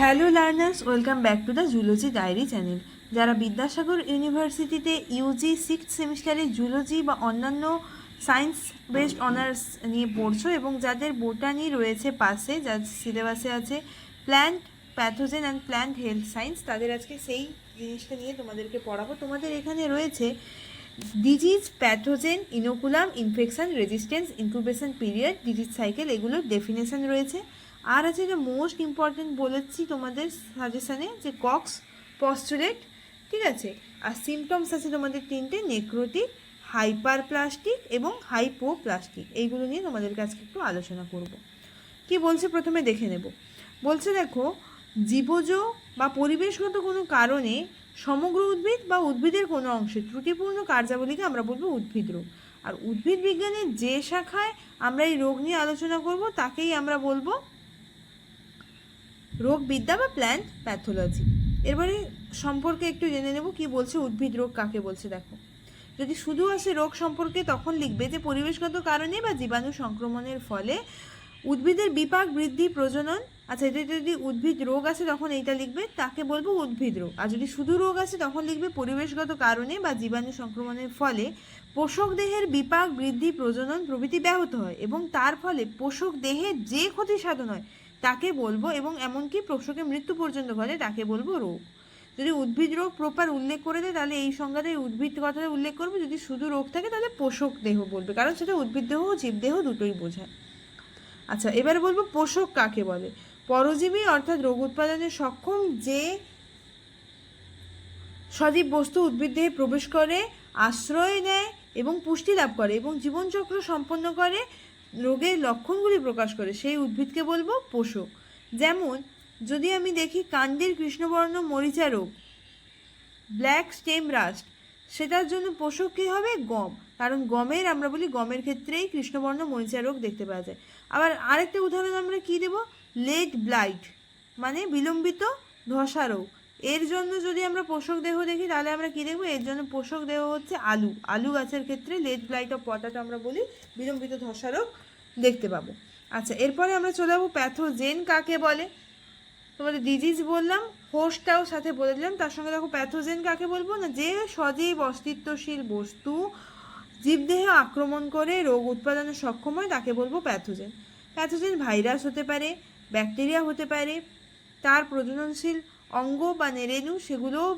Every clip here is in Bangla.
Hello learners, welcome back to the zoology diary channel. যারা বিদ্যাসাগর ইউনিভার্সিটিতে ইউজি সিক্সথ সেমিস্টারে জুলজি বা অন্যান্য সায়েন্স বেসড অনার্স নিয়ে পড়ছো এবং যাদের বোটানি রয়েছে পাশে, যার সিলেবাসে আছে plant pathogen and plant health science, তাদের আজকে সেই জিনিসটা নিয়ে তোমাদেরকে পড়াবো। তোমাদের এখানে রয়েছে disease, pathogen, inoculum, infection, resistance, incubation period, disease cycle, এগুলোর ডেফিনেশন রয়েছে। আর আছে যে মোস্ট ইম্পর্টেন্ট বলেছি তোমাদের সাজেশানে, যে কক্স পস্টুলেট, ঠিক আছে। আর সিমটমস আছে তোমাদের তিনটে: নেক্রোটিক, হাইপারপ্লাস্টিক এবং হাইপোপ্লাস্টিক। এইগুলো নিয়ে তোমাদের কাছে একটু আলোচনা করব। কি বলছে প্রথমে দেখে নেব। বলছে দেখো, জীবজ বা পরিবেশগত কোনো কারণে সমগ্র উদ্ভিদ বা উদ্ভিদের কোনো অংশে ত্রুটিপূর্ণ কার্যাবলীকে আমরা বলবো উদ্ভিদ রোগ। আর উদ্ভিদ বিজ্ঞানের যে শাখায় আমরা এই রোগ নিয়ে আলোচনা করব তাকেই আমরা বলবো রোগবিদ্যা বা প্ল্যান্ট প্যাথোলজি। এবারে সম্পর্কে একটু জেনে নেব কি বলছে উদ্ভিদ রোগ কাকে বলছে। দেখো, যদি শুধু আসে রোগ সম্পর্কে তখন লিখবে যে পরিবেশগত কারণে বা জীবাণু সংক্রমণের ফলে উদ্ভিদের বিপাক, বৃদ্ধি, প্রজনন। আচ্ছা, এটা যদি উদ্ভিদ রোগ আছে তখন এইটা লিখবে, তাকে বলবো উদ্ভিদ রোগ। আর যদি শুধু রোগ আছে তখন লিখবে পরিবেশগত কারণে বা জীবাণু সংক্রমণের ফলে পোষক দেহের বিপাক, বৃদ্ধি, প্রজনন প্রভৃতি ব্যাহত হয় এবং তার ফলে পোষক দেহের যে ক্ষতি সাধন হয় তাকে বলবো, এবং এমনকি পোষকের মৃত্যু পর্যন্ত ঘটে তাকে বলবো রোগ। যদি উদ্ভিদ রোগ প্রপার উল্লেখ করে দেয় তাহলে এই সংজ্ঞাতে উদ্ভিদ কথাটা উল্লেখ করবে। যদি শুধু রোগ থাকে তাহলে পোষক দেহ বলবে, কারণ সেটা উদ্ভিদ দেহ ও জীবদেহ দুটোই বোঝায়। আচ্ছা, এবারে বলবো পোষক কাকে বলে। পরজীবী অর্থাৎ রোগ উৎপাদনে সক্ষম যে সজীব বস্তু উদ্ভিদ দেহে প্রবেশ করে, আশ্রয় নেয় এবং পুষ্টি লাভ করে এবং জীবনচক্র সম্পন্ন করে, রোগের লক্ষণগুলি প্রকাশ করে, সেই উদ্ভিদকে বলবো পোষক। যেমন যদি আমি দেখি কাণ্ডের কৃষ্ণবর্ণ মরিচা রোগ, ব্ল্যাক স্টেম রাস্ট, সেটার জন্য পোষক কী হবে? গম। কারণ গমের, আমরা বলি গমের ক্ষেত্রেই কৃষ্ণবর্ণ মরিচা রোগ দেখতে পাওয়া যায়। আবার আরেকটা উদাহরণ আমরা কী দেব, লেট ব্লাইট মানে বিলম্বিত ধসা রোগ। এর জন্য যদি আমরা পোষক দেহ দেখি তাহলে আমরা কী দেখব? এর জন্য পোষক দেহ হচ্ছে আলু। আলু গাছের ক্ষেত্রে লেট ব্লাইট অফ পটাটো আমরা বলি বিলম্বিত ধসা রোগ দেখতে পাবো। আচ্ছা, এরপরে আমরা চলে যাবো প্যাথোজেন কাকে বলে। তোমাদের ডিজিজ বললাম, হোস্টটাও সাথে বলে দিলাম, তার সঙ্গে দেখো প্যাথোজেন কাকে বলবো না, যে সজীব অস্তিত্বশীল বস্তু জীবদেহে আক্রমণ করে রোগ উৎপাদনে সক্ষম হয় তাকে বলবো প্যাথোজেন। প্যাথোজেন ভাইরাস হতে পারে, ব্যাকটেরিয়া হতে পারে, তার প্রজননশীল অঙ্গ বা রেণু সেগুলোও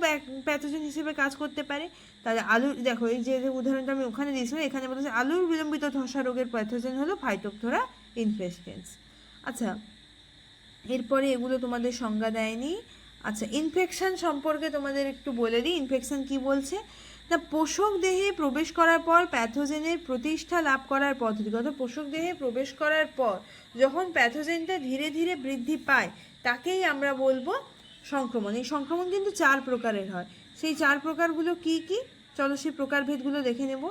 প্যাথোজেন হিসেবে কাজ করতে পারে। তাহলে আলুর, দেখো এই যে উদাহরণটা আমি ওখানে দিয়েছিলাম, এখানে বলেছে আলুর বিলম্বিত ধসা রোগের প্যাথোজেন হলো ফাইটোপথোরা ইনফেস্টেন্স। আচ্ছা, এরপরে এগুলো তোমাদের সংজ্ঞা দেয়নি। আচ্ছা, ইনফেকশন সম্পর্কে তোমাদের একটু বলে দিই। ইনফেকশন কি বলছে না, পোষক দেহে প্রবেশ করার পর প্যাথোজেনের প্রতিষ্ঠা লাভ করার পদ্ধতিগত। পোষক দেহে প্রবেশ করার পর যখন প্যাথোজেনটা ধীরে ধীরে বৃদ্ধি পায় তাকেই আমরা বলবো সংক্রমণ। এই সংক্রমণ কিন্তু 4 প্রকারের হয়। সেই 4 প্রকারগুলো কি কি, চলো সেই প্রকারভেদগুলো দেখে নেব।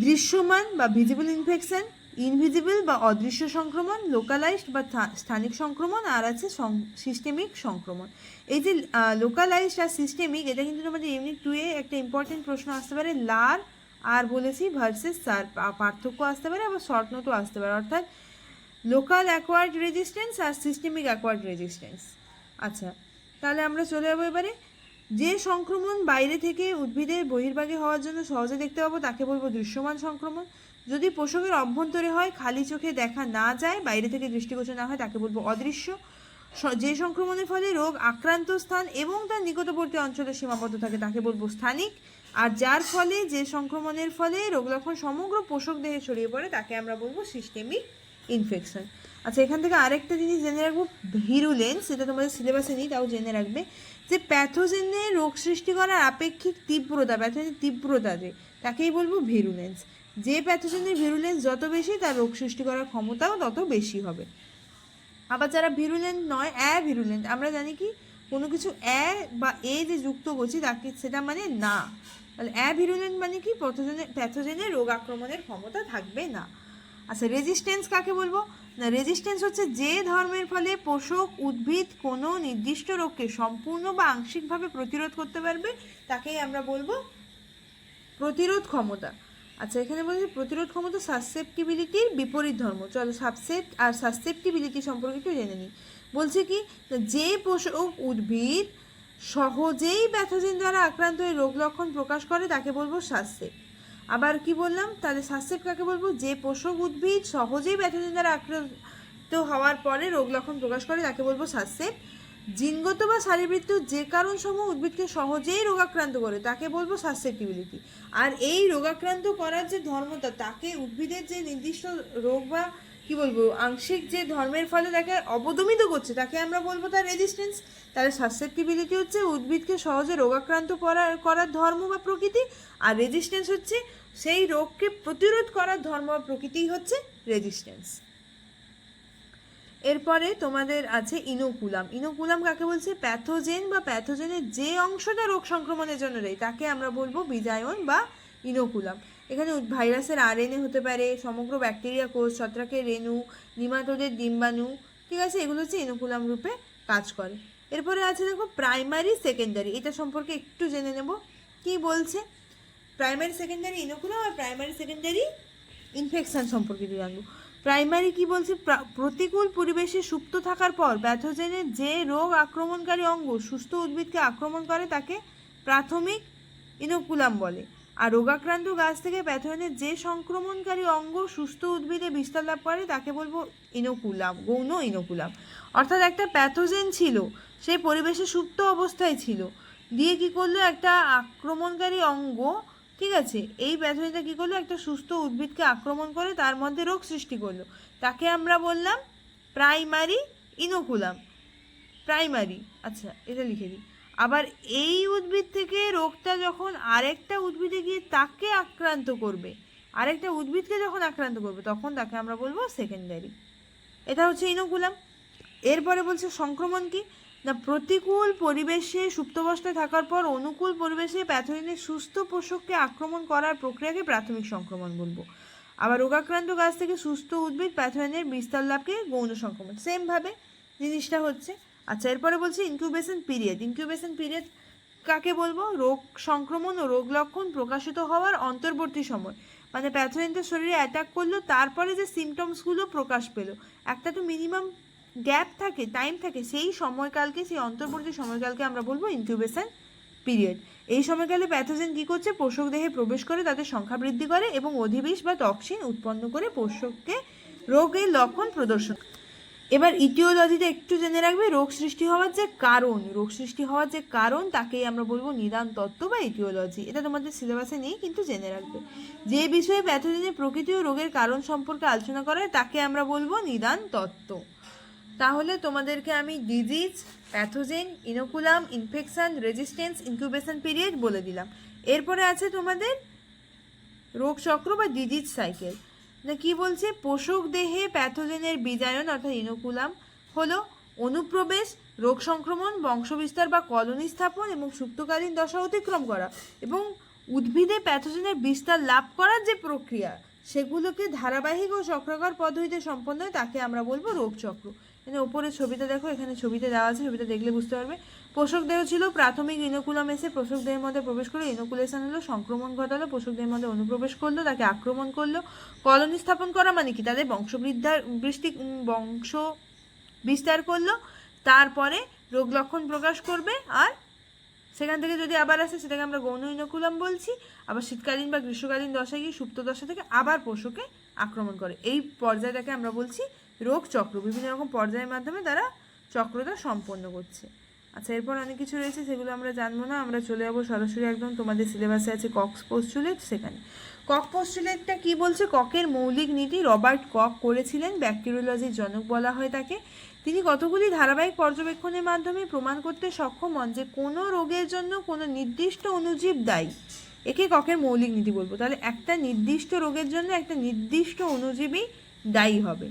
দৃশ্যমান বা ভিজিবল ইনফেকশন, ইনভিজিবল বা অদৃশ্য সংক্রমণ, লোকালাইজড বা স্থানিক সংক্রমণ, আর আছে সিস্টেমিক সংক্রমণ। এই যে লোকালাইজড আর সিস্টেমিক, এটা কিন্তু তোমাদের ইউনিট 2-এ একটা ইম্পর্টেন্ট প্রশ্ন আসতে পারে। লার আর বলেছি ভার্সেস সার পার্থক্য আসতে পারে, আবার শর্ট নোটও আসতে পারে, অর্থাৎ লোকাল অ্যাকোয়ার্ড রেজিস্ট্যান্স আর সিস্টেমিক অ্যাকোয়ার্ড রেজিস্ট্যান্স। আচ্ছা, তাহলে আমরা চলে যাবো এবারে। যে সংক্রমণ বাইরে থেকে উদ্ভিদের বহির্ভাগে হওয়ার জন্য সহজে দেখতে পাবো তাকে বলবো দৃশ্যমান সংক্রমণ। যদি পোষকের অভ্যন্তরে হয়, খালি চোখে দেখা না যায়, বাইরে থেকে দৃষ্টিগোচর না হয়, তাকে বলবো অদৃশ্য। যে সংক্রমণের ফলে রোগ আক্রান্ত স্থান এবং তার নিকটবর্তী অঞ্চলে সীমাবদ্ধ থাকে তাকে বলবো স্থানিক। আর যার ফলে, যে সংক্রমণের ফলে রোগ লক্ষণ সমগ্র পোষক দেহে ছড়িয়ে পড়ে তাকে আমরা বলবো সিস্টেমিক ইনফেকশন। আচ্ছা, এখান থেকে আরেকটা জিনিস জেনে রাখবো, ভিরুলেন্স, এটা তোমাদের সিলেবাসে নেই তাও জেনে রাখবে, যে প্যাথোজেনের রোগ সৃষ্টি করার আপেক্ষিক তীব্রতা, প্যাথোজেনের তীব্রতা যে, তাকেই বলবো ভিরুলেন্স। যে প্যাথোজেনের ভিরুলেন্স যত বেশি তার রোগ সৃষ্টি করার ক্ষমতাও তত বেশি হবে। আবার যারা ভিরুলেন্ট নয়, অ্যাভিরুলেন্ট, আমরা জানি কি কোনো কিছু বা যে যুক্ত করছি তাকে সেটা মানে না। তাহলে অ্যাভিরুলেন্ট মানে কি, প্যাথোজেনের রোগ আক্রমণের ক্ষমতা থাকবে না। আচ্ছা, রেজিস্ট্যান্স কাকে বলবো না, রেজিস্ট্যান্স হচ্ছে যে ধর্মের ফলে পোষক উদ্ভিদ কোনো নির্দিষ্ট রোগকে সম্পূর্ণ বা আংশিকভাবে প্রতিরোধ করতে পারবে তাকেই আমরা বলবো প্রতিরোধ ক্ষমতা। আচ্ছা, এখানে বলেছে প্রতিরোধ ক্ষমতা সাসেপ্টিবিলিটির বিপরীত ধর্ম। চলো সাবসেট আর সাসেপ্টিবিলিটি সম্পর্কে একটু জেনে নিই। বলছে কি, যে পোষক উদ্ভিদ সহজেই প্যাথোজেন দ্বারা আক্রান্ত হয়ে রোগ লক্ষণ প্রকাশ করে তাকে বলবো সাসেপ। আবার কি বললাম, তাহলে সাসেপ কাকে বলবো? যে পোষক উদ্ভিদ সহজেই প্যাথোজেন দ্বারা আক্রান্ত হওয়ার পরে রোগ লক্ষণ প্রকাশ করে তাকে বলবো সাসেপ। জিনগত বা শারীরবৃত্ত যে কারণসমূহ উদ্ভিদকে সহজেই রোগাক্রান্ত করে তাকে বলবো সাসেপ্টিবিলিটি। আর এই রোগাক্রান্ত করার যে ধর্মটা, তাকে উদ্ভিদের যে নির্দিষ্ট রোগ বা কি বলবো আংশিক যে ধর্মের ফলে তাকে অবদমিত করছে তাকে আমরা বলবো তার রেজিস্ট্যান্স। তাহলে সাসেপ্টিবিলিটি হচ্ছে উদ্ভিদকে সহজে রোগাক্রান্ত করার ধর্ম বা প্রকৃতি, আর রেজিস্ট্যান্স হচ্ছে সেই রোগকে প্রতিরোধ করার ধর্ম বা প্রকৃতিই হচ্ছে রেজিস্ট্যান্স। এরপরে তোমাদের আছে ইনোকুলাম। ইনোকুলাম কাকে বলছে? প্যাথোজেন বা প্যাথোজেনের যে অংশটা রোগ সংক্রমণের জন্য দেয় তাকে আমরা বলবো বীজায়ন বা ইনোকুলাম। এখানে ভাইরাসের আরএনএ হতে পারে, সমগ্র ব্যাকটেরিয়া কোষ, ছত্রাকের রেণু, নিমাটোডের ডিম্বাণু, ঠিক আছে, এগুলো হচ্ছে ইনোকুলাম রূপে কাজ করে। এরপরে আছে দেখো প্রাইমারি সেকেন্ডারি, এটা সম্পর্কে একটু জেনে নেব। কি বলছে? প্রাইমারি সেকেন্ডারি ইনোকুলাম আর প্রাইমারি সেকেন্ডারি ইনফেকশন সম্পর্কে জানবো। প্রাইমারি কি বলছে? প্রতিকূল পরিবেশে সুপ্ত থাকার পর প্যাথোজেনের যে রোগ আক্রমণকারী অঙ্গ সুস্থ উদ্ভিদকে আক্রমণ করে তাকে প্রাথমিক ইনোকুলাম বলে। আর রোগাক্রান্ত গাছ থেকে প্যাথোজেনের যে সংক্রমণকারী অঙ্গ সুস্থ উদ্ভিদে বিস্তার লাভ করে তাকে বলবো ইনোকুলাম, গৌণ ইনোকুলাম। অর্থাৎ একটা প্যাথোজেন ছিল, সে পরিবেশে সুপ্ত অবস্থায় ছিল, দিয়ে কি করলো, একটা আক্রমণকারী অঙ্গ, ঠিক আছে, এই প্যাথোজেনটা কী করলো, একটা সুস্থ উদ্ভিদকে আক্রমণ করে তার মধ্যে রোগ সৃষ্টি করলো, তাকে আমরা বললাম প্রাইমারি ইনোকুলাম। প্রাইমারি, আচ্ছা এটা লিখে দিই। আবার এই উদ্ভিদ থেকে রোগটা যখন আরেকটা উদ্ভিদে গিয়ে তাকে আক্রান্ত করবে, আরেকটা উদ্ভিদকে যখন আক্রান্ত করবে তখন তাকে আমরা বলবো সেকেন্ডারি। এটা হচ্ছে ইনোকুলাম। এরপরে বলছে সংক্রমণ কি না, প্রতিকূল পরিবেশে সুপ্তাবস্থায় থাকার পর অনুকূল পরিবেশে প্যাথোজেনের সুস্থ পোষককে আক্রমণ করার প্রক্রিয়াকে প্রাথমিক সংক্রমণ বলবো। আবার রোগাক্রান্ত গাছ থেকে সুস্থ উদ্ভিদ প্যাথোজেনের বিস্তার লাভকে গৌণ সংক্রমণ। সেমভাবে জিনিসটা হচ্ছে। আচ্ছা, এরপরে বলছি ইনকিউবেশন পিরিয়ড। ইনকিউবেশন পিরিয়ড কাকে বলবো? রোগ সংক্রমণ ও রোগ লক্ষণ প্রকাশিত হওয়ার অন্তর্বর্তী সময়, মানে প্যাথোজেনটা শরীরে অ্যাটাক করলো, তারপরে যে সিমটমসগুলো প্রকাশ পেলো, একটা তো মিনিমাম গ্যাপ থাকে, টাইম থাকে, সেই সময়কালকে, সেই অন্তর্বর্তী সময়কালকে আমরা বলবো ইনকিউবেশন পিরিয়ড। এই সময়কালে প্যাথোজেন কী করছে? পোষক দেহে প্রবেশ করে তাদের সংখ্যা বৃদ্ধি করে এবং অধিবিষ বা টক্সিন উৎপন্ন করে পোষককে রোগের লক্ষণ প্রদর্শন। এবার ইটিওলজিতে একটু জেনে রাখবে, রোগ সৃষ্টি হওয়ার যে কারণ, রোগ সৃষ্টি হওয়ার যে কারণ তাকেই আমরা বলবো নিদান তত্ত্ব বা ইটিওলজি। এটা তোমাদের সিলেবাসে নেই কিন্তু জেনে রাখবে। যে বিষয়ে প্যাথোজেনের প্রকৃতি ও রোগের কারণ সম্পর্কে আলোচনা করে তাকে আমরা বলবো নিদান তত্ত্ব। তাহলে তোমাদেরকে আমি disease, pathogen, inoculum, infection, resistance, incubation period বলে দিলাম। এরপরে আছে তোমাদের রোগ চক্র বা ডিজিজ সাইকেল। না কি বলছে? পোষক দেহে প্যাথোজেনের বীজায়ন অর্থাৎ ইনোকুলাম হলো অনুপ্রবেশ, রোগ সংক্রমণ, বংশবিস্তার বা কলোনি স্থাপন এবং সুপ্তকালীন দশা অতিক্রম করা এবং উদ্ভিদে প্যাথোজেনের বিস্তার লাভ করার যে প্রক্রিয়া, সেগুলোকে ধারাবাহিক ও চক্রাকার পদ্ধতিতে সম্পন্ন হয় তাকে আমরা বলবো রোগ চক্র। এখানে ওপরে ছবিটা দেখো, এখানে ছবিতে দেওয়া আছে, ছবিটা দেখলে বুঝতে পারবে। পোষক দেহ ছিল, প্রাথমিক ইনোকুলাম এসে পোষক দেহের মধ্যে প্রবেশ করলো, ইনোকুলেশন হলো, সংক্রমণ ঘটালো, পোষক দেহের মধ্যে অনুপ্রবেশ করলো, তাকে আক্রমণ করলো। কলোনি স্থাপন করা মানে কি? তাদের বংশ বিস্তার করলো, তারপরে রোগ লক্ষণ প্রকাশ করবে, আর সেখান থেকে যদি আবার আসে সেটাকে আমরা গৌণ ইনোকুলাম বলছি। আবার শীতকালীন বা গ্রীষ্মকালীন দশায় গিয়ে সুপ্ত দশা থেকে আবার পোষকে আক্রমণ করে, এই পর্যায়টাকে আমরা বলছি রোগ চক্র। বিভিন্ন রকম পর্যায়ের মাধ্যমে তারা চক্রটা সম্পন্ন করছে। আচ্ছা, এরপর অনেক কিছু রয়েছে, সেগুলো আমরা জানবো না, আমরা চলে যাবো সরাসরি একদম তোমাদের সিলেবাসে আছে কক্স পোস্টুলেট। সেখানে কক পোস্টুলেটটা কি বলছে? ককের মৌলিক নীতি রবার্ট কক করেছিলেন, ব্যাকটেরিওলজির জনক বলা হয় তাকে। তিনি কতগুলি ধারাবাহিক পর্যবেক্ষণের মাধ্যমে প্রমাণ করতে সক্ষম হন যে কোনো রোগের জন্য কোনো নির্দিষ্ট অণুজীব দায়ী। একে ককের মৌলিক নীতি বলবো। তাহলে একটা নির্দিষ্ট রোগের জন্য একটা নির্দিষ্ট অণুজীবই দায়ী হবে।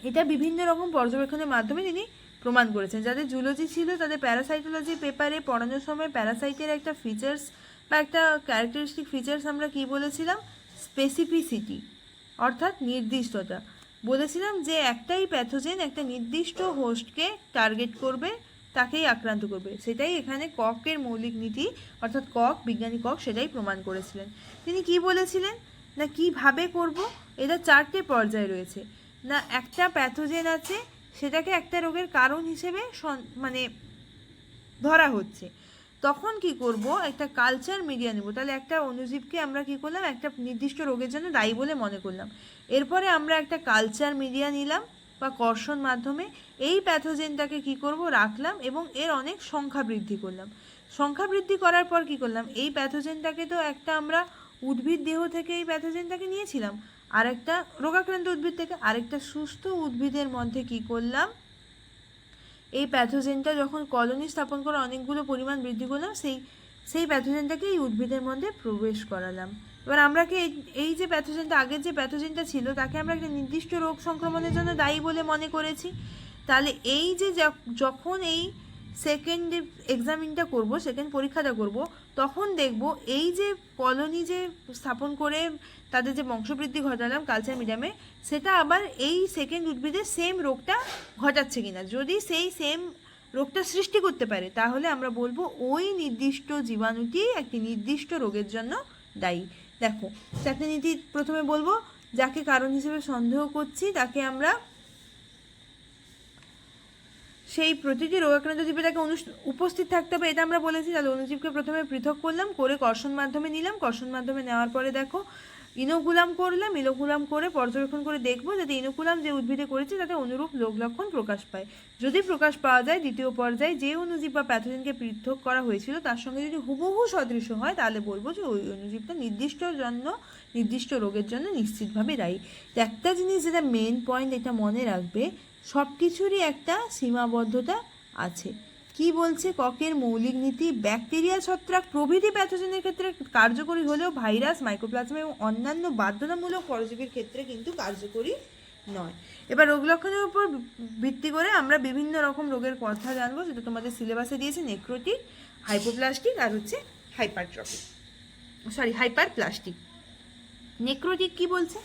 এটা বিভিন্ন রকম পর্যবেক্ষণের মাধ্যমে তিনি প্রমাণ করেছেন। যাদের জুলজি ছিল তাদের প্যারাসাইটোলজি পেপারে পড়ানোর সময় প্যারাসাইটের একটা ফিচার্স বা একটা ক্যারেক্টারিস্টিক ফিচার্স আমরা কি বলেছিলাম? স্পেসিফিসিটি, অর্থাৎ নির্দিষ্টতা। বলেছিলাম যে একটাই প্যাথোজেন একটা নির্দিষ্ট হোস্টকে টার্গেট করবে, তাকেই আক্রান্ত করবে। সেটাই এখানে ককের মৌলিক নীতি, অর্থাৎ বিজ্ঞানী কক সেটাই প্রমাণ করেছিলেন। তিনি কি বলেছিলেন না কিভাবে করব, এটা 4টে পর্যায় রয়েছে। না একটা প্যাথোজেন আছে, সেটাকে একটা রোগের কারণ হিসেবে মানে ধরা হচ্ছে, তখন কি করব, একটা কালচার মিডিয়া নেব। তাহলে একটা অণুজীবকে আমরা কি করলাম, একটা নির্দিষ্ট রোগের জন্য দায়ী বলে মনে করলাম। এরপরে আমরা একটা কালচার মিডিয়া নিলাম বা কর্ষণ মাধ্যমে এই প্যাথোজেনটাকে কি করব, রাখলাম এবং এর অনেক সংখ্যা বৃদ্ধি করলাম। সংখ্যা বৃদ্ধি করার পর কি করলাম, এই প্যাথোজেনটাকে তো একটা আমরা উদ্ভিদ দেহ থেকে এই প্যাথোজেনটাকে নিয়েছিলাম, আরেকটা রোগাক্রান্ত উদ্ভিদ থেকে, আরেকটা সুস্থ উদ্ভিদের মধ্যে কি করলাম, এই প্যাথোজেনটা যখন কলোনি স্থাপন করে অনেকগুলো পরিমাণ বৃদ্ধি করলাম, সেই প্যাথোজেনটাকে এই উদ্ভিদের মধ্যে প্রবেশ করালাম। এবার আমরা কি এই যে প্যাথোজেনটা, আগের যে প্যাথোজেনটা ছিল তাকে আমরা একটা নির্দিষ্ট রোগ সংক্রমণের জন্য দায়ী বলে মনে করেছি। তাহলে এই যে যখন এই সেকেন্ড এক্সামিনটা করব, সেকেন্ড পরীক্ষাটা করব, তখন দেখব এই যে কলোনি যে স্থাপন করে তাদের যে বংশবৃদ্ধি ঘটালাম কালচার মিডিয়ামে, সেটা আবার এই সেকেন্ড উদ্ভিদের সেম রোগটা ঘটাচ্ছে কিনা। যদি সেই সেম রোগটা সৃষ্টি করতে পারে তাহলে আমরা বলবো ওই নির্দিষ্ট জীবাণুটি একটি নির্দিষ্ট রোগের জন্য দায়ী। দেখো 4টে নীতি প্রথমে বলবো, যাকে কারণ হিসেবে সন্দেহ করছি তাকে আমরা সেই প্রতিটি রোগাক্রান্ত জীবে তাকে উপস্থিত থাকতে হবে, এটা আমরা বলেছি। তাহলে অণুজীবকে প্রথমে পৃথক করলাম, করে কর্ষণ মাধ্যমে নিলাম, কর্ষণ মাধ্যমে নেওয়ার পরে দেখো ইনোকুলাম করলাম, ইনোকুলাম করে পর্যবেক্ষণ করে দেখবো যাতে ইনোকুলাম যে উদ্ভিদে করেছে তাতে অনুরূপ রোগ লক্ষণ প্রকাশ পায়। যদি প্রকাশ পাওয়া যায়, দ্বিতীয় পর্যায়ে যে অণুজীব বা প্যাথোজেনকে পৃথক করা হয়েছিল তার সঙ্গে যদি হুবহু সদৃশ্য হয়, তাহলে বলবো যে ওই অণুজীবটা নির্দিষ্ট রোগের জন্য নিশ্চিতভাবে দায়ী। একটা জিনিস যেটা মেন পয়েন্ট, এটা মনে রাখবে, সব কিছুরই একটা সীমাবদ্ধতা আছে। কি বলছে ককের মৌলিক নীতি, ব্যাকটেরিয়া, ছত্রাক প্রভৃতি প্যাথোজেনের ক্ষেত্রে কার্যকরী হলেও ভাইরাস, মাইক্রোপ্লাজমা এবং অন্যান্য বাধ্যতামূলক পরজীবীর ক্ষেত্রে কিন্তু কার্যকরী নয়। এবার রোগ লক্ষণের উপর ভিত্তি করে আমরা বিভিন্ন রকম রোগের কথা জানবো, যেটা তোমাদের সিলেবাসে দিয়েছে, নেক্রোটিক, হাইপোপ্লাস্টিক আর হচ্ছে হাইপারপ্লাস্টিক। নেক্রোটিক কি বলছে,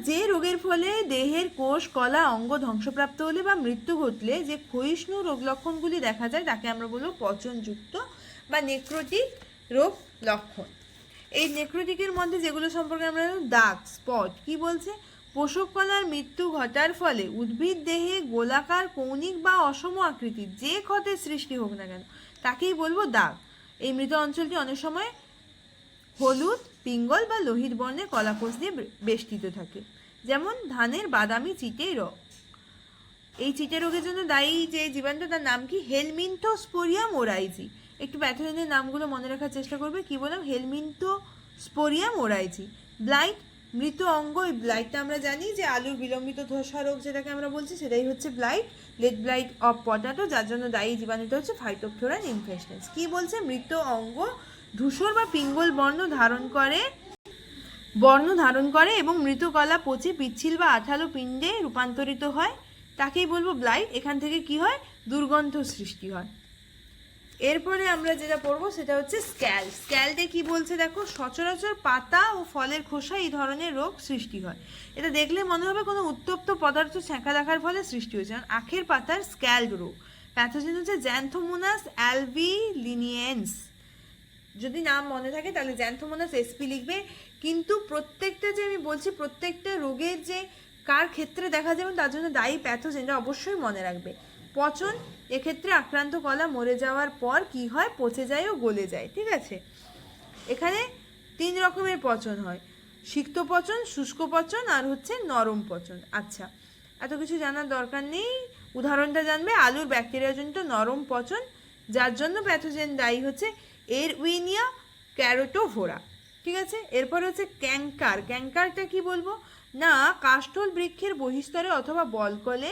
যে রোগের ফলে দেহের কোষ, কলা, অঙ্গ ধ্বংসপ্রাপ্ত হলে বা মৃত্যু ঘটলে যে ক্ষয়িষ্ণু রোগ লক্ষণগুলি দেখা যায় তাকে আমরা বলবো পচনযুক্ত বা নেক্রোটিক রোগ লক্ষণ। এই নেক্রোটিকের মধ্যে যেগুলো সম্পর্কে আমরা দাগ, স্পট, কি বলছে, পোষক কলার মৃত্যু ঘটার ফলে উদ্ভিদ দেহে গোলাকার, কৌণিক বা অসম আকৃতির যে ক্ষতের সৃষ্টি হোক না কেন তাকেই বলবো দাগ। এই মৃত অঞ্চলটি অনেক সময় হলুদ, পিঙ্গল বা লোহিত বর্ণের কলাকোষ দিয়ে বেষ্টিত থাকে, যেমন ধানের বাদামি চিটে রোগ। এই চিটে রোগের জন্য দায়ী যে জীবাণুটা, তার নাম কি, হেলমিনথোস্পোরিয়াম ওরাইজি। একটু প্যাথোজেনের নামগুলো মনে রাখার চেষ্টা করবে। কি বললাম, হেলমিনথোস্পোরিয়াম ওরাইজি। ব্লাইট, মৃত অঙ্গ, এই ব্লাইটটা আমরা জানি যে আলুর বিলম্বিত ধসা রোগ যেটাকে আমরা বলছি সেটাই হচ্ছে blight. Late blight of potato, যার জন্য দায়ী জীবাণুটা হচ্ছে ফাইটোফথোরা ইনফেস্টেন্স। কি বলছে, মৃত অঙ্গ ধূসর বা পিঙ্গল বর্ণ ধারণ করে এবং মৃত কলা পচে পিচ্ছিল বা আঠালো পিণ্ডে রূপান্তরিত হয়, তাকেই বলবো ব্লাইট। এখান থেকে কি হয়, দুর্গন্ধ সৃষ্টি হয়। এরপরে আমরা যেটা পড়বো সেটা হচ্ছে স্ক্যালডে কি বলছে দেখো, সচরাচর পাতা ও ফলের খোসা এই ধরনের রোগ সৃষ্টি হয়। এটা দেখলে মনে হবে কোনো উত্তপ্ত পদার্থ ছ্যাঁকা দেখার ফলে সৃষ্টি হয়েছে। আখের পাতার স্ক্যালড রোগ, প্যাথোজেন হচ্ছে জ্যান্থোমোনাস অ্যালবিলিনিয়েন্স। যদি নাম মনে থাকে তাহলে জ্যান্থোমোনাস এসপি লিখবে। কিন্তু প্রত্যেকটা যে আমি বলছি, প্রত্যেকটা রোগের যে কার ক্ষেত্রে দেখা যাবে তার জন্য দায়ী প্যাথোজেনটা অবশ্যই মনে রাখবে। পচন, এক্ষেত্রে আক্রান্ত কলা মরে যাওয়ার পর কি হয়, পচে যায় ও গলে যায়। ঠিক আছে, এখানে 3 রকমের পচন হয়, সিক্ত পচন, শুষ্ক পচন আর হচ্ছে নরম পচন। আচ্ছা, এত কিছু জানার দরকার নেই, উদাহরণটা জানবে। আলুর ব্যাকটেরিয়াজনিত নরম পচন, যার জন্য প্যাথোজেন দায়ী হচ্ছে এরউইনিয়া ক্যারোটোভোরা। ঠিক আছে, এরপর হচ্ছে ক্যাঙ্কারটা কি বলবো না, কাষ্ঠল বৃক্ষের বহিস্তরে অথবা বলকলে,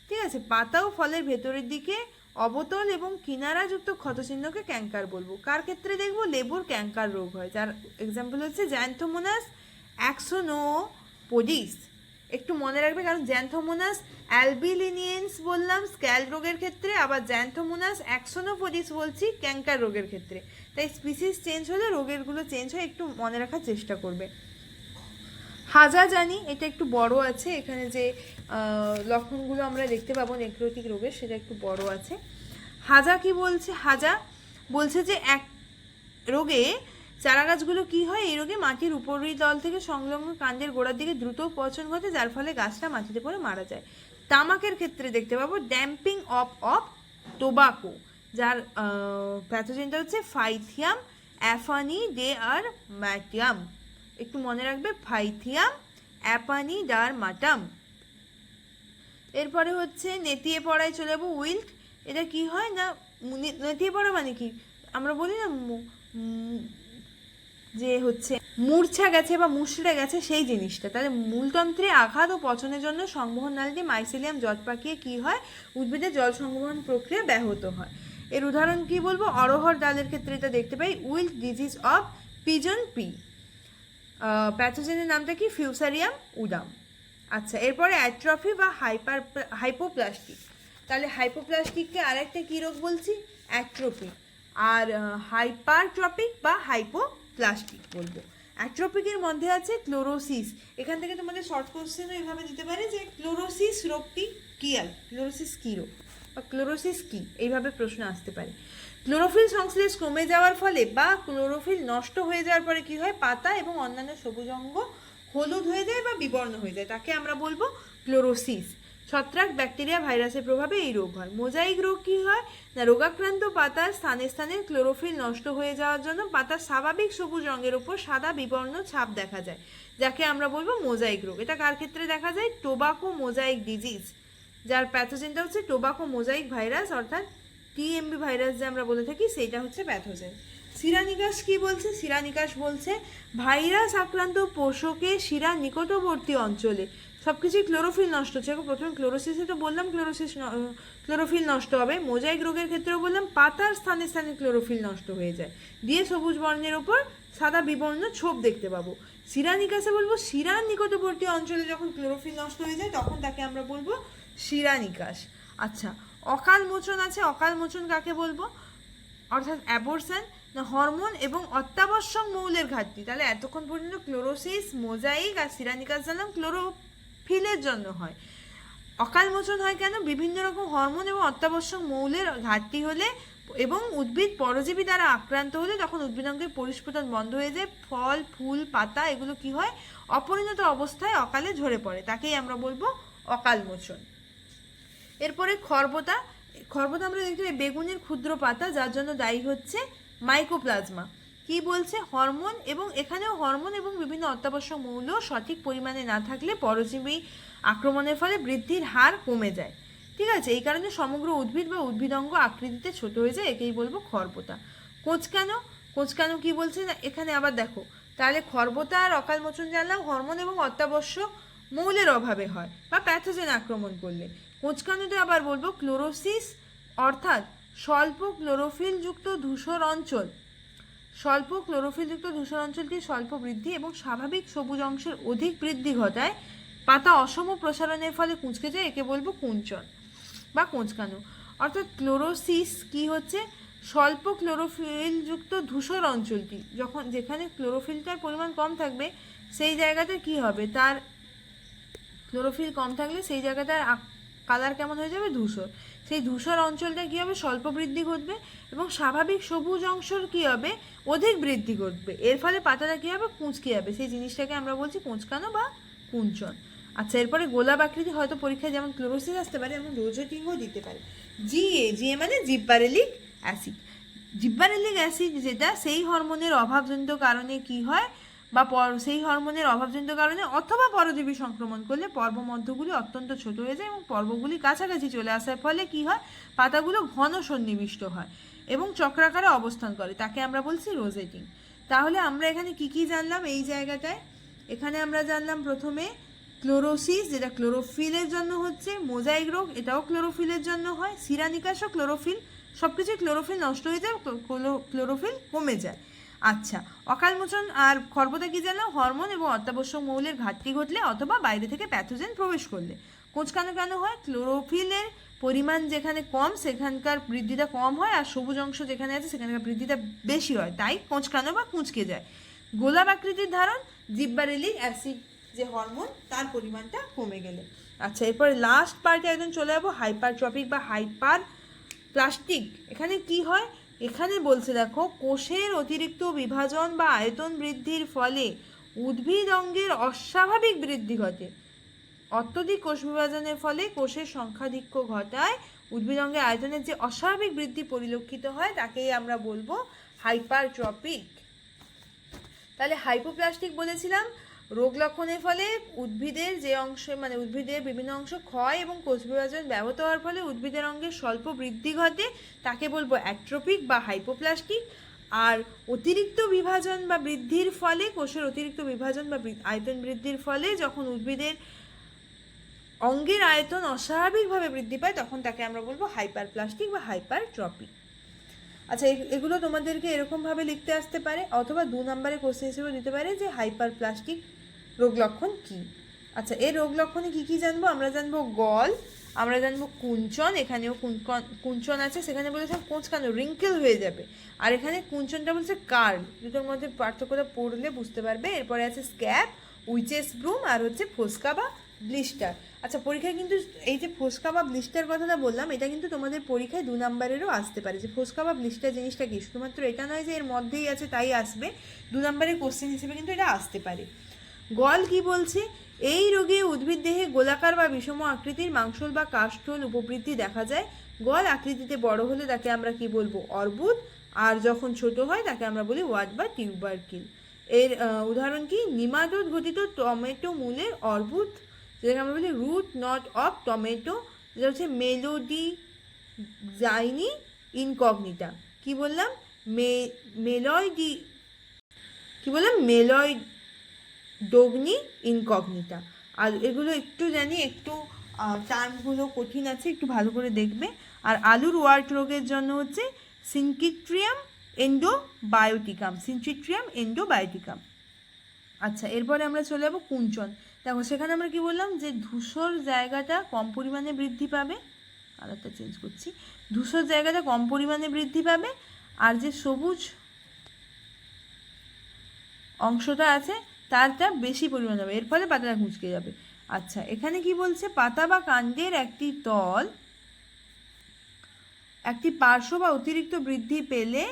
ঠিক আছে, পাতা ও ফলের ভেতরের দিকে অবতল এবং কিনারাযুক্ত ক্ষতচিহ্নকে ক্যাঙ্কার বলবো। কার ক্ষেত্রে দেখবো, লেবুর ক্যাঙ্কার রোগ হয়, যার এক্সাম্পল হচ্ছে জ্যান্থোমোনাস অ্যাক্সোনোপোডিস। একটু মনে রাখবে, কারণ জ্যান্থোমোনাস অ্যালবিলিনিয়েন্স বললাম স্ক্যাল রোগের ক্ষেত্রে, আবার জ্যান্থোমোনাস অ্যাক্সোনোপোডিস বলছি ক্যাঙ্কার রোগের ক্ষেত্রে। তাই স্পিসিস চেঞ্জ হলে রোগেরগুলো চেঞ্জ হয়, একটু মনে রাখার চেষ্টা করবে। হাজা জানি, এটা একটু বড় আছে, এখানে যে লক্ষণগুলো আমরা দেখতে পাবো নেক্রোটিক রোগের সেটা একটু বড় আছে। হাজা কি বলছে? হাজা বলছে যে এক রোগে চারা গাছগুলো কি হয়, এই রোগে মাটির উপরিতল থেকে সংলগ্ন কাণ্ডের গোড়ার দিকে দ্রুত পচন ঘটে, যার ফলে গাছটা মাটিতে পড়ে মারা যায়। তামাকের ক্ষেত্রে দেখতে পাবো ড্যাম্পিং অফ টোবাকো, যার প্যাথোজেনটা হচ্ছে ফাইথিয়াম অ্যাফানিডেয়ারমাটাম। একটু মনে রাখবে, ফাইথিয়াম অ্যাফানিডেয়ারমাটাম। এরপরে হচ্ছে নেতিয়ে পড়ায় চলে যাবো উইল্ট। এটা কি হয় না, নেতিয়ে পড়া মানে কি, আমরা বলি না যে হচ্ছে মূর্ছা গেছে বা মুষড়ে গেছে, সেই জিনিসটা। তাহলে মূলতন্ত্রে আঘাত ও পচনের জন্য সংবহন নালীতে মাইসেলিয়াম জট পাকিয়ে কি হয়, উদ্ভিদের জল সংবহন প্রক্রিয়া ব্যাহত হয়। এর উদাহরণ কি বলবো, অরহর ডালের ক্ষেত্রে এটা দেখতে পাই, wilt disease of pigeon pea. প্যাথোজেনের নামটা কি, ফিউসারিয়াম উডাম। আচ্ছা, এরপরে অ্যাট্রফি বা হাইপোপ্লাস্টিক। তাহলে হাইপোপ্লাস্টিককে আরেকটা কী রোগ বলছি, অ্যাট্রোপি। আর হাইপারট্রপিক বা হাইপোপ্লাস্টিক বলবো। অ্যাট্রোপিকের মধ্যে আছে ক্লোরোসিস। এখান থেকে তোমাদের শর্ট কোশ্চেনও এভাবে দিতে পারে যে ক্লোরোসিস রোগটি কী, আর ক্লোরোসিস কী রোগ বা ক্লোরোসিস কী, এইভাবে প্রশ্ন আসতে পারে। ক্লোরোফিল সংশ্লেষ কমে যাওয়ার ফলে বা ক্লোরোফিল নষ্ট হয়ে যাওয়ার পরে কি হয়, পাতা এবং অন্যান্য সবুজ অঙ্গ হলুদ হয়ে যায় বা বিবর্ণ হয়ে যায়, তাকে আমরা বলবো ক্লোরোসিস। ছত্রাক, ব্যাকটেরিয়া, ভাইরাসের প্রভাবে এই রোগ হয়। মোজাইক রোগ কি হয় না, রোগাক্রান্ত পাতার স্থানে স্থানে ক্লোরোফিল নষ্ট হয়ে যাওয়ার জন্য পাতার স্বাভাবিক সবুজ রঙের উপর সাদা বিবর্ণ ছাপ দেখা যায়, যাকে আমরা বলবো মোজাইক রোগ। এটা কার ক্ষেত্রে দেখা যায়, টোবাকো মোজাইক ডিজিজ, যার প্যাথোজেনটা হচ্ছে টোবাকো মোজাইক ভাইরাস, অর্থাৎ টিএমবি ভাইরাস যে আমরা বলে থাকি, সেইটা হচ্ছে প্যাথোজেন। শিরানিকাশ কি বলছে, শিরানিকাশ বলছে ভাইরাস আক্রান্ত পোষকে শিরা নিকটবর্তী অঞ্চলে সব কিছুই ক্লোরোফিল নষ্ট হচ্ছে। প্রথমে ক্লোরোসিসে তো বললাম ক্লোরোফিল নষ্ট হবে। মোজাইক রোগের ক্ষেত্রেও বললাম পাতার স্থানে স্থানে ক্লোরোফিল নষ্ট হয়ে যায়, দিয়ে সবুজ বর্ণের ওপর সাদা বিবর্ণ ছোপ দেখতে পাবো। শিরানিকাশে বলবো শিরার নিকটবর্তী অঞ্চলে যখন ক্লোরোফিল নষ্ট হয়ে যায় তখন তাকে আমরা বলবো শিরানিকাশ। আচ্ছা, অকাল মোচন আছে। অকাল মোচন কাকে বলবো, অর্থাৎ অ্যাবরশন না হরমোন এবং অত্যাবশ্যক মৌলের ঘাটতি। তাহলে এতক্ষণ পর্যন্ত ক্লোরোসিস, মোজাইক আর সিরানিকাস জানলাম ক্লোরোফিলের জন্য হয়। অকাল মোচন হয় কেন, বিভিন্ন রকম হরমোন এবং অত্যাবশ্যক মৌলের ঘাটতি হলে এবং উদ্ভিদ পরজীবী দ্বারা আক্রান্ত হলে তখন উদ্ভিদাঙ্গের পরিস্ফুটন বন্ধ হয়ে যায়, ফল, ফুল, পাতা এগুলো কি হয়, অপরিণত অবস্থায় অকালে ঝরে পড়ে, তাকেই আমরা বলবো অকাল মোচন। এরপরে খর্বতা। খর্বতা আমরা দেখতে পাই বেগুনের ক্ষুদ্র পাতা, যার জন্য দায়ী হচ্ছে মাইকোপ্লাজমা। কি বলছে, হরমোন এবং এখানেও হরমোন এবং বিভিন্ন অত্যাবশ্যক মৌল সঠিক পরিমাণে না থাকলে পরজীবী আক্রমণের ফলে বৃদ্ধির হার কমে যায়। ঠিক আছে, এই কারণে সমগ্র উদ্ভিদ বা উদ্ভিদঙ্গ আকৃতিতে ছোট হয়ে যায়, একেই বলবো খর্বতা। কোঁচকানো। কোঁচকানো কি বলছে না, এখানে আবার দেখো, তাহলে খর্বতা আর অকাল মোচন জানলাম হরমোন এবং অত্যাবশ্যক মৌলের অভাবে হয় বা প্যাথোজেন আক্রমণ করলে। কোঁচকানোতে আবার বলবো ক্লোরোসিস, অর্থাৎ স্বল্প ক্লোরোফিলযুক্ত ধূসর অঞ্চল। স্বল্প ক্লোরোফিলযুক্ত ধূসর অঞ্চলটি স্বল্প বৃদ্ধি এবং স্বাভাবিক সবুজ অংশের অধিক বৃদ্ধি ঘটায়, পাতা অসম প্রসারণের ফলে কুঁচকে যায়, একে বলবো কুঞ্চন বা কোঁচকানো। অর্থাৎ ক্লোরোসিস কি হচ্ছে, স্বল্প ক্লোরোফিলযুক্ত ধূসর অঞ্চলটি, যেখানে ক্লোরোফিলটার পরিমাণ কম থাকবে সেই জায়গাতে কি হবে, তার ক্লোরোফিল কম থাকলে সেই জায়গাটার কালার কেমন হয়ে যাবে, ধূসর। সেই ধূসর অঞ্চলটা কী হবে, স্বল্প বৃদ্ধি ঘটবে এবং স্বাভাবিক সবুজ অংশের কী হবে, অধিক বৃদ্ধি ঘটবে, এর ফলে পাতাটা কী হবে, কুঁচকে যাবে, সেই জিনিসটাকে আমরা বলছি কোঁচকানো বা কুঞ্চন। আচ্ছা, এরপরে গোলাপ আকৃতি হয়তো পরীক্ষায় যেমন ক্লোরোসিস আসতে পারে এমন রোজোটিংও দিতে পারে। জিএ মানে জিব্বারেলিক অ্যাসিড। জিব্বারেলিক অ্যাসিড যেটা, সেই হরমোনের অভাবজনিত কারণে কি হয় বা সেই হরমোনের অভাবজনিত কারণে অথবা পরজীবী সংক্রমণ করলে পর্বমধ্যগুলি অত্যন্ত ছোট হয়ে যায় এবং পর্বগুলি কাছাকাছি চলে আসার ফলে কি হয়, পাতাগুলো ঘন সন্নিবিষ্ট হয় এবং চক্রাকারে অবস্থান করে, তাকে আমরা বলছি রোজেটিং। তাহলে আমরা এখানে কি কি জানলাম এই জায়গাটায়, এখানে আমরা জানলাম প্রথমে ক্লোরোসিস, যেটা ক্লোরোফিলের জন্য হচ্ছে। মোজাইক রোগ, এটাও ক্লোরোফিলের জন্য হয়। শিরানিকাশও ক্লোরোফিল, সব কিছুই ক্লোরোফিল নষ্ট হয়ে যায়, ক্লোরোফিল কমে যায়। আচ্ছা, অকাল মোচন আর খর্বতা কি জানলাম, হরমোন এবং অত্যাবশ্যক মৌলের ঘাটতি ঘটলে অথবা বাইরে থেকে প্যাথোজেন প্রবেশ করলে। কোঁচকানো কেন হয়, ক্লোরোফিলের পরিমাণ যেখানে কম সেখানকার বৃদ্ধিটা কম হয়, আর সবুজ অংশ যেখানে আছে সেখানকার বৃদ্ধিটা বেশি হয়, তাই কোঁচকানো বা কুঁচকে যায়। গোলাপ আকৃতির ধারণ, জিব্বারেলিক অ্যাসিড যে হরমোন তার পরিমাণটা কমে গেলে। আচ্ছা, এরপরে লাস্ট পার্টে একদম চলে যাবো হাইপারট্রপিক বা হাইপার প্লাস্টিক এখানে কি হয়, এখানে বলছে দেখো কোষের অতিরিক্ত বিভাজন বা আয়তন বৃদ্ধির ফলে উদ্ভিদ অঙ্গের অস্বাভাবিক বৃদ্ধি ঘটে। অত্যধিক কোষ বিভাজনের ফলে কোষের সংখ্যাধিক্য ঘটায় উদ্ভিদ অঙ্গের আয়তনের যে অস্বাভাবিক বৃদ্ধি পরিলক্ষিত হয় তাকেই আমরা বলবো হাইপারট্রপিক। তাহলে হাইপোপ্লাস্টিক বলেছিলাম রোগ লক্ষণের ফলে উদ্ভিদের যে অংশ মানে উদ্ভিদের বিভিন্ন অংশ ক্ষয় এবং কোষ বিভাজন ব্যাহত হওয়ার ফলে উদ্ভিদের অঙ্গের স্বল্প বৃদ্ধি ঘটে তাকে বলবো অ্যাট্রোপিক বা হাইপোপ্লাস্টিক। আর অতিরিক্ত বিভাজন বা বৃদ্ধির ফলে কোষের অতিরিক্ত বিভাজন বা আয়তন বৃদ্ধির ফলে যখন উদ্ভিদের অঙ্গের আয়তন অস্বাভাবিকভাবে বৃদ্ধি পায় তখন তাকে আমরা বলবো হাইপারপ্লাস্টিক বা হাইপারট্রপিক। আচ্ছা, এগুলো তোমাদেরকে এরকমভাবে লিখতে আসতে পারে, অথবা 2 নম্বরে কোশ্চেন হিসেবে দিতে পারে যে হাইপারপ্লাস্টিক রোগ লক্ষণ কী। আচ্ছা, এর রোগ লক্ষণে কী কী জানবো? আমরা জানবো গল, আমরা জানবো কুঞ্চন, এখানেও কুঞ্চন আছে, সেখানে বলেছে কোঁচকানো রিঙ্কেল হয়ে যাবে, আর এখানে কুঞ্চনটা বলছে কার্ল, দুটোর মধ্যে পার্থক্যটা পড়লে বুঝতে পারবে। এরপরে আছে স্ক্যাব, উইচেস ব্রুম, আর হচ্ছে ফোস্কা বা ব্লিস্টার। আচ্ছা, পরীক্ষায় কিন্তু এই যে ফোস্কা বা ব্লিস্টার কথাটা বললাম, এটা কিন্তু তোমাদের পরীক্ষায় 2 নম্বরেরও আসতে পারে যে ফোস্কা বা ব্লিস্টার জিনিসটা কি। শুধুমাত্র এটা নয় যে এর মধ্যেই আছে তাই আসবে, 2 নম্বরের কোশ্চেন হিসেবে কিন্তু এটা আসতে পারে। গল কি বলছে? এই রোগে উদ্ভিদ দেহে গোলাকার বা বিষম আকৃতির মাংসল বা কাষ্ঠল উপবৃদ্ধি দেখা যায়। গল আকৃতিতে বড় হলে তাকে আমরা কি বলবো? অর্বুদ, আর যখন ছোট হয় তাকে আমরা বলি ওয়াট বা টিউবারকিল। এর উদাহরণ কি? নিমাটোড ঘটিত টমেটো মূলের অর্বুদ, যেটাকে আমরা বলি রুট নট অফ টমেটো, যেটা হচ্ছে মেলোডি জাইনি ইনকগনিটা। কি বললাম? মেলয়ডোগনি ইনকগনিটা। আর এগুলো একটু জানি, একটু টার্মগুলো কঠিন আছে, একটু ভালো করে দেখবে। আর আলুর ওয়ার্ট রোগের জন্য হচ্ছে সিনচিট্রিয়াম এন্ডোবায়োটিকাম। আচ্ছা, এরপরে আমরা চলে যাবো কুঞ্চন। দেখো সেখানে আমরা কি বললাম যে ধূসর জায়গাটা কম পরিমাণে বৃদ্ধি পাবে, কালারটা চেঞ্জ করছি, ধূসর জায়গাটা কম পরিমাণে বৃদ্ধি পাবে, আর যে সবুজ অংশটা আছে তারটা বেশি পরিমাণে হবে, এর ফলে পাতাটা কুঁচকে যাবে। আচ্ছা, এখানে কি বলছে? পাতা বা কাণ্ডের একটি তল একটি পার্শ্ব বা অতিরিক্ত বৃদ্ধি পেলে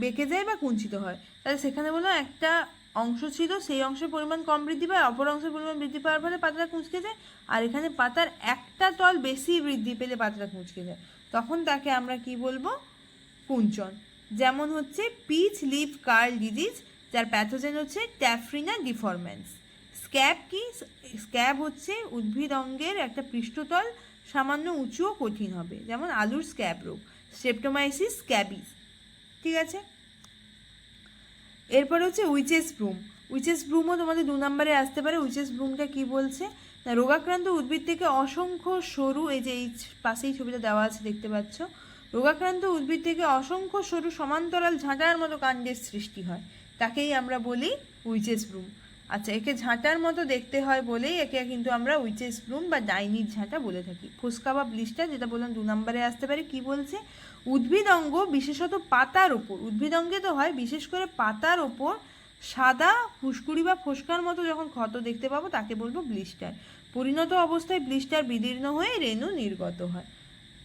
বেঁকে যায় বা কুঞ্চিত হয়। তাহলে সেখানে বললাম একটা অংশ ছিল, সেই অংশের পরিমাণ কম বৃদ্ধি পায়, অপর অংশের পরিমাণ বৃদ্ধি পাওয়ার ফলে পাতাটা কুঁচকে যায়। আর এখানে পাতার একটা তল বেশি বৃদ্ধি পেলে পাতাটা কুঁচকে যায়, তখন তাকে আমরা কি বলবো? কুঞ্চন। যেমন হচ্ছে পিচ লিফ কার্ল ডিজিজ, যার প্যাথোজেন হচ্ছে ট্যাফ্রিনা ডিফরমেন্স। স্ক্যাব কি? স্ক্যাব হচ্ছে উদ্ভিদ অঙ্গের একটা পৃষ্ঠতল সামান্য উঁচু ও কঠিন হবে, যেমন আলুর স্ক্যাব রোগ, স্ট্রেপ্টোমাইসিস স্ক্যাবিস। ঠিক আছে, এরপরে হচ্ছে উইচেস ব্রুম। উইচেস ব্রুমও তোমাদের 2 নম্বরে আসতে পারে। উইচেস ব্রুমটা কি বলছে? না, রোগাক্রান্ত উদ্ভিদ থেকে অসংখ্য সরু, এই যে এই পাশেই ছবিটা দেওয়া আছে দেখতে পাচ্ছ, রোগাক্রান্ত উদ্ভিদ থেকে অসংখ্য সরু সমান্তরাল ঝাঁটার মতো কাণ্ডের সৃষ্টি হয়, তাকেই আমরা বলি উইচেস ব্রুম। আচ্ছা, একে ঝাঁটার মতো দেখতে হয় বলেই একে কিন্তু আমরা উইচেস ব্রুম বা ডাইনির ঝাঁটা বলে থাকি। ফোস্কা বা ব্লিস্টার, যেটা বললাম 2 নম্বরে আসতে পারে। কি বলছে? উদ্ভিদ অঙ্গ বিশেষত পাতার ওপর, উদ্ভিদ অঙ্গে তো হয়, বিশেষ করে পাতার ওপর সাদা ফুসকুড়ি বা ফোস্কার মতো যখন ক্ষত দেখতে পাবো তাকে বলবো ব্লিস্টার। পরিণত অবস্থায় ব্লিস্টার বিদীর্ণ হয়ে রেণু নির্গত হয়।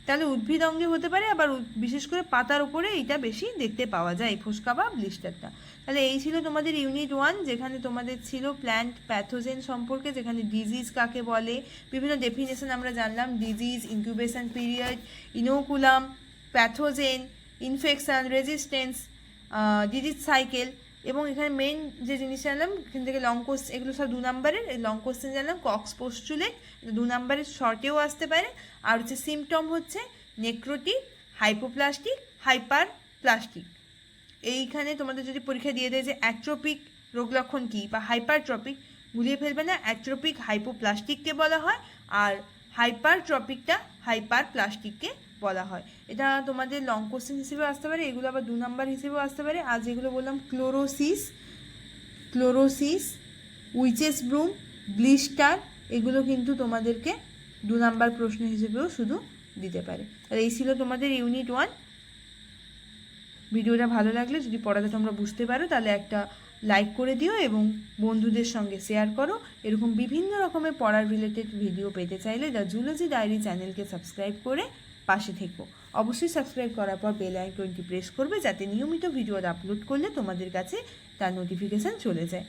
তাহলে উদ্ভিদ অঙ্গে হতে পারে, আবার বিশেষ করে পাতার উপরে এটা বেশি দেখতে পাওয়া যায়, এই ফোস্কা বা ব্লিস্টারটা। তাহলে এই ছিল তোমাদের ইউনিট 1, যেখানে তোমাদের ছিল প্ল্যান্ট প্যাথোজেন সম্পর্কে, যেখানে ডিজিজ কাকে বলে, বিভিন্ন ডেফিনেশন আমরা জানলাম, disease, incubation period, inoculum, pathogen, infection, resistance, disease cycle, এবং এখানে মেন যে জিনিস জানলাম এখান থেকে লং কোশ্চেন, এগুলো সব 2 নম্বরের। লং কোশ্চেন জানলাম কক্স পোস্টুলেট, 2 নম্বরের শর্টেও আসতে পারে। আর হচ্ছে সিমটম হচ্ছে নেক্রোটিক, হাইপোপ্লাস্টিক, হাইপারপ্লাস্টিক। এইখানে তোমাদের যদি পরীক্ষা দিয়ে দেয় যে অ্যাট্রোপিক রোগ লক্ষণ কী বা হাইপারট্রপিক, গুলিয়ে ফেলবে না, অ্যাট্রোপিক হাইপোপ্লাস্টিককে বলা হয়, আর হাইপারট্রপিকটা হাইপারপ্লাস্টিককে বলা হয়। এটা তোমাদের লং কোশ্চেন হিসেবে আসতে পারে, এগুলো আবার 2 নম্বর হিসেবেও আসতে পারে। আজ এগুলো বললাম ক্লোরোসিস, উইচেস ব্রুম, ব্লিস্টার, এগুলো কিন্তু তোমাদেরকে 2 নম্বর প্রশ্ন হিসেবেও শুধু দিতে পারে। আর এই ছিল তোমাদের ইউনিট 1। ভিডিওটা ভালো লাগলে, যদি পড়াটা তোমরা বুঝতে পারো, তাহলে একটা লাইক করে দিও এবং বন্ধুদের সঙ্গে শেয়ার করো। এরকম বিভিন্ন রকমের পড়ার রিলেটেড ভিডিও পেতে চাইলে দ্য জুলজি ডায়েরি চ্যানেলকে সাবস্ক্রাইব করে পাশে থেকো। অবশ্যই সাবস্ক্রাইব করার পর বেল আইকনটি প্রেস করবে, যাতে নিয়মিত ভিডিও আপলোড করলে তোমাদের কাছে তার নোটিফিকেশান চলে যায়।